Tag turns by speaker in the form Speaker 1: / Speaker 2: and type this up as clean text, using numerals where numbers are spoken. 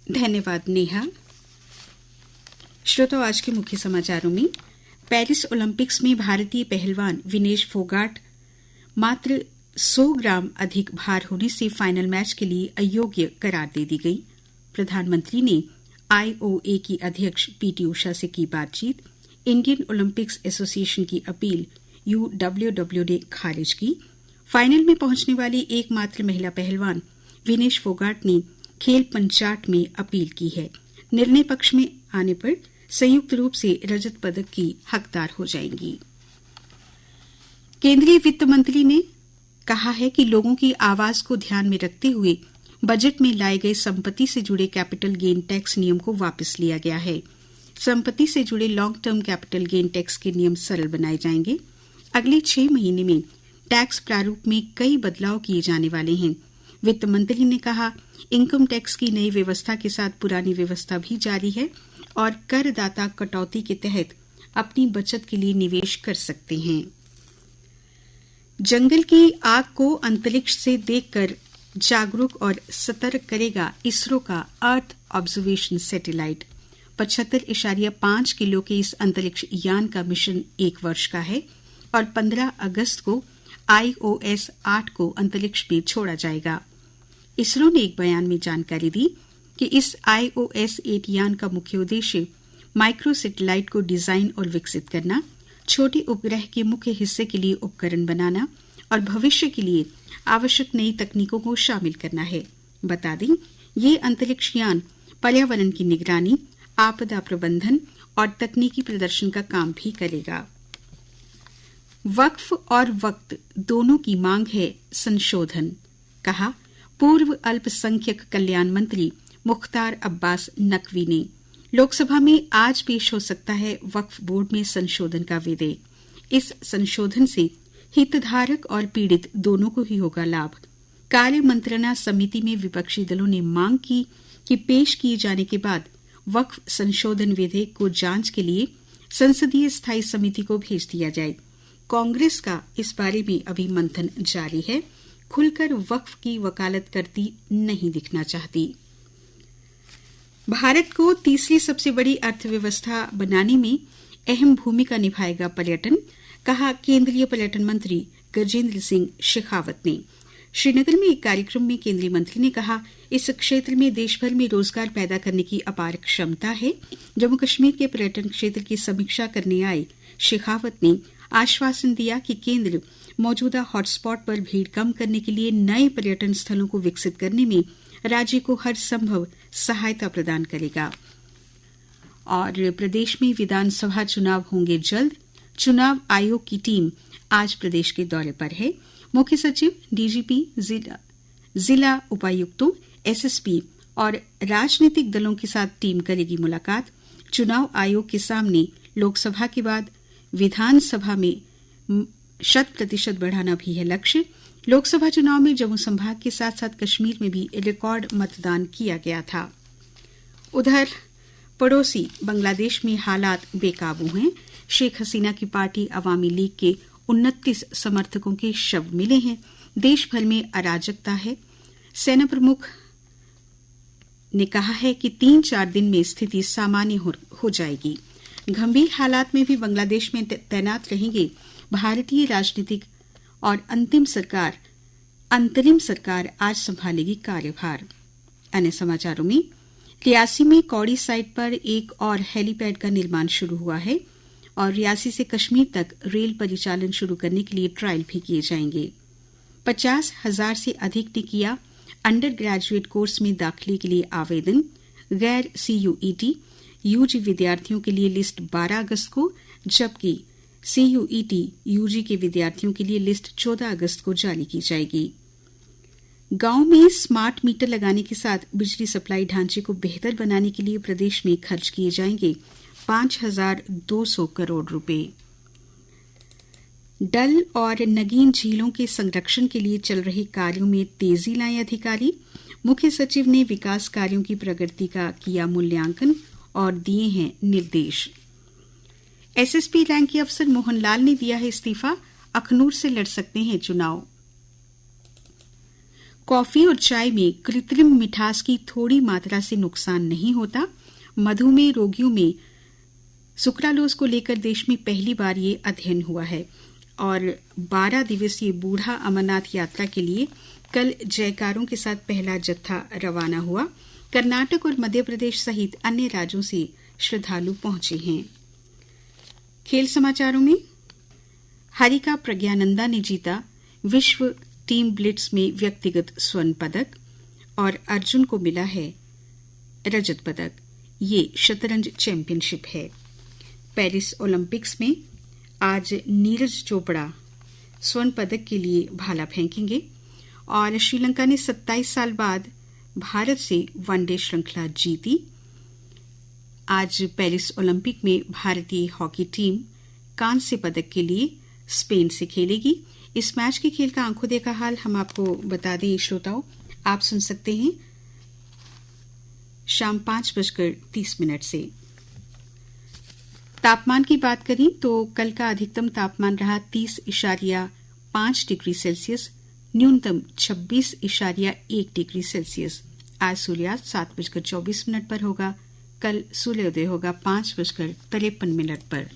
Speaker 1: धन्यवाद नेहा। श्रोताओं, आज के मुख्य समाचारों में पेरिस ओलंपिक्स में भारतीय पहलवान विनेश फोगाट मात्र 100 ग्राम अधिक भार होने से फाइनल मैच के लिए अयोग्य करार दे दी गई। प्रधानमंत्री ने IOA की अध्यक्ष पीटी उषा से की बातचीत। इंडियन ओलंपिक्स एसोसिएशन की अपील UWW ने खारिज की। फाइनल में पहुंचने वाली एकमात्र महिला पहलवान विनेश फोगाट ने खेल पंचाट में अपील की है। निर्णय पक्ष में आने पर संयुक्त रूप से रजत पदक की हकदार हो जाएंगी। केंद्रीय वित्त मंत्री ने कहा है कि लोगों की आवाज को ध्यान में रखते हुए बजट में लाए गए संपत्ति से जुड़े कैपिटल गेन टैक्स नियम को वापस लिया गया है। संपत्ति से जुड़े long term capital gain tax के नियम सरल बनाए जाएंगे। अगले 6 महीने में टैक्स प्रारूप में कई बदलाव किए जाने वाले हैं। वित्त मंत्री ने कहा, इनकम टैक्स की नई व्यवस्था के साथ पुरानी व्यवस्था भी जारी है और करदाता कटौती के तहत अपनी बचत के लिए निवेश कर सकते हैं। जंगल की आग को अंतरिक्ष से देखकर जागरूक और सतर्क करेगा इसरो का अर्थ ऑब्जर्वेशन सैटेलाइट। 75.5 किलो के इस अंतरिक्ष यान का मिशन 1 वर्ष का है और 15 अगस्त को IOS 8 को अंतरिक्ष में छोड़ा जाएगा। इसरो ने एक बयान में जानकारी दी कि इस IOS 8 यान का मुख्य उद्देश्य माइक्रो सैटेलाइट को डिजाइन और विकसित करना, छोटे उपग्रह के मुख्य हिस्से के लिए उपकरण बनाना और भविष्य के लिए आवश्यक नई तकनीकों को शामिल करना है। बता दें, ये अंतरिक्ष यान पर्यावरण की निगरानी, आपदा प्रबंधन और तकनीकी प्रदर्शन का काम भी करेगा। वक्फ और वक्त दोनों की मांग है संशोधन, कहा पूर्व अल्पसंख्यक कल्याण मंत्री मुख्तार अब्बास नकवी ने। लोकसभा में आज पेश हो सकता है वक्फ बोर्ड में संशोधन का विधेयक। इस संशोधन से हितधारक और पीड़ित दोनों को ही होगा लाभ। कार्य मंत्रणा समिति में विपक्षी दलों ने मांग की कि पेश किए जाने के बाद वक्फ संशोधन विधेयक को जांच के लिए संसदीय स्थायी समिति को भेज दिया जाए। कांग्रेस का इस बारे में अभी मंथन जारी है। खुलकर वक्फ की वकालत करती नहीं दिखना चाहती। भारत को तीसरी सबसे बड़ी अर्थव्यवस्था बनाने में अहम भूमिका निभाएगा पर्यटन, कहा केंद्रीय पर्यटन मंत्री गजेंद्र सिंह शेखावत ने। श्रीनगर में एक कार्यक्रम में केंद्रीय मंत्री ने कहा, इस क्षेत्र में देश भर में रोजगार पैदा करने की अपार क्षमता है। जम्मू कश्मीर के पर्यटन क्षेत्र की समीक्षा करने आए शेखावत ने आश्वासन दिया कि केंद्र मौजूदा हॉटस्पॉट पर भीड़ कम करने के लिए नए पर्यटन स्थलों को विकसित करने में राज्य को हर संभव सहायता प्रदान करेगा। और प्रदेश में विधानसभा चुनाव होंगे जल्द। चुनाव आयोग की टीम आज प्रदेश के दौरे पर है। मुख्य सचिव, डीजीपी, जिला उपायुक्तों, एसएसपी और राजनीतिक दलों के साथ टीम करेगी मुलाकात। चुनाव आयोग के सामने लोकसभा के बाद विधानसभा में 100% बढ़ाना भी है लक्ष्य। लोकसभा चुनाव में जम्मू संभाग के साथ साथ कश्मीर में भी रिकॉर्ड मतदान किया गया था। उधर पड़ोसी बांग्लादेश में हालात बेकाबू हैं। शेख हसीना की पार्टी अवामी लीग के 29 समर्थकों के शव मिले हैं। देश भर में अराजकता है। सेना प्रमुख ने कहा है कि 3-4 दिन में स्थिति सामान्य हो जाएगी। गंभीर हालात में भी बांग्लादेश में तैनात रहेंगे भारतीय राजनीतिक और अंतरिम सरकार आज संभालेगी कार्यभार। अन्य समाचारों में रियासी में कौड़ी साइट पर एक और हेलीपैड का निर्माण शुरू हुआ है और रियासी से कश्मीर तक रेल परिचालन शुरू करने के लिए ट्रायल भी किए जाएंगे। 50,000 से अधिक ने किया अंडर ग्रेजुएट कोर्स में दाखिले के लिए आवेदन। गैर CUET UG विद्यार्थियों के लिए लिस्ट 12 अगस्त को, जबकि CUET UG के विद्यार्थियों के लिए लिस्ट 14 अगस्त को जारी की जाएगी। गांव में स्मार्ट मीटर लगाने के साथ बिजली सप्लाई ढांचे को बेहतर बनाने के लिए प्रदेश में खर्च किए जाएंगे 5,200 करोड़ रुपए। डल और नगीन झीलों के संरक्षण के लिए चल रहे कार्यों में तेजी लाए अधिकारी। मुख्य सचिव ने विकास कार्यों की प्रगति का किया मूल्यांकन और दिए हैं निर्देश। एसएसपी रैंक के अफसर मोहनलाल ने दिया है इस्तीफा। अखनूर से लड़ सकते हैं चुनाव। कॉफी और चाय में कृत्रिम मिठास की थोड़ी मात्रा से नुकसान नहीं होता। मधुमेह रोगियों में सुक्रालोज को लेकर देश में पहली बार ये अध्ययन हुआ है और 12 दिवसीय बूढ़ा अमरनाथ यात्रा के लिए कल जयकारों के साथ पहला जत्था रवाना हुआ। कर्नाटक और मध्य प्रदेश सहित अन्य राज्यों से श्रद्धालु पहुंचे हैं। खेल समाचारों में हरिका प्रज्ञानंदा ने जीता विश्व टीम ब्लिट्स में व्यक्तिगत स्वर्ण पदक और अर्जुन को मिला है रजत पदक। ये शतरंज चैंपियनशिप है। पेरिस ओलंपिक्स में आज नीरज चोपड़ा स्वर्ण पदक के लिए भाला फेंकेंगे और श्रीलंका ने 27 साल बाद भारत से वनडे श्रृंखला जीती। आज पेरिस ओलंपिक में भारतीय हॉकी टीम कांस्य पदक के लिए स्पेन से खेलेगी। इस मैच के खेल का आंखों देखा हाल हम आपको बता दें श्रोताओं, आप सुन सकते हैं शाम 5:30 से। तापमान की बात करें तो कल का अधिकतम तापमान रहा 30.5 डिग्री सेल्सियस, न्यूनतम 26.1 डिग्री सेल्सियस। आज सूर्यास्त 7:24 पर होगा। कल सूर्योदय होगा 5:53 पर।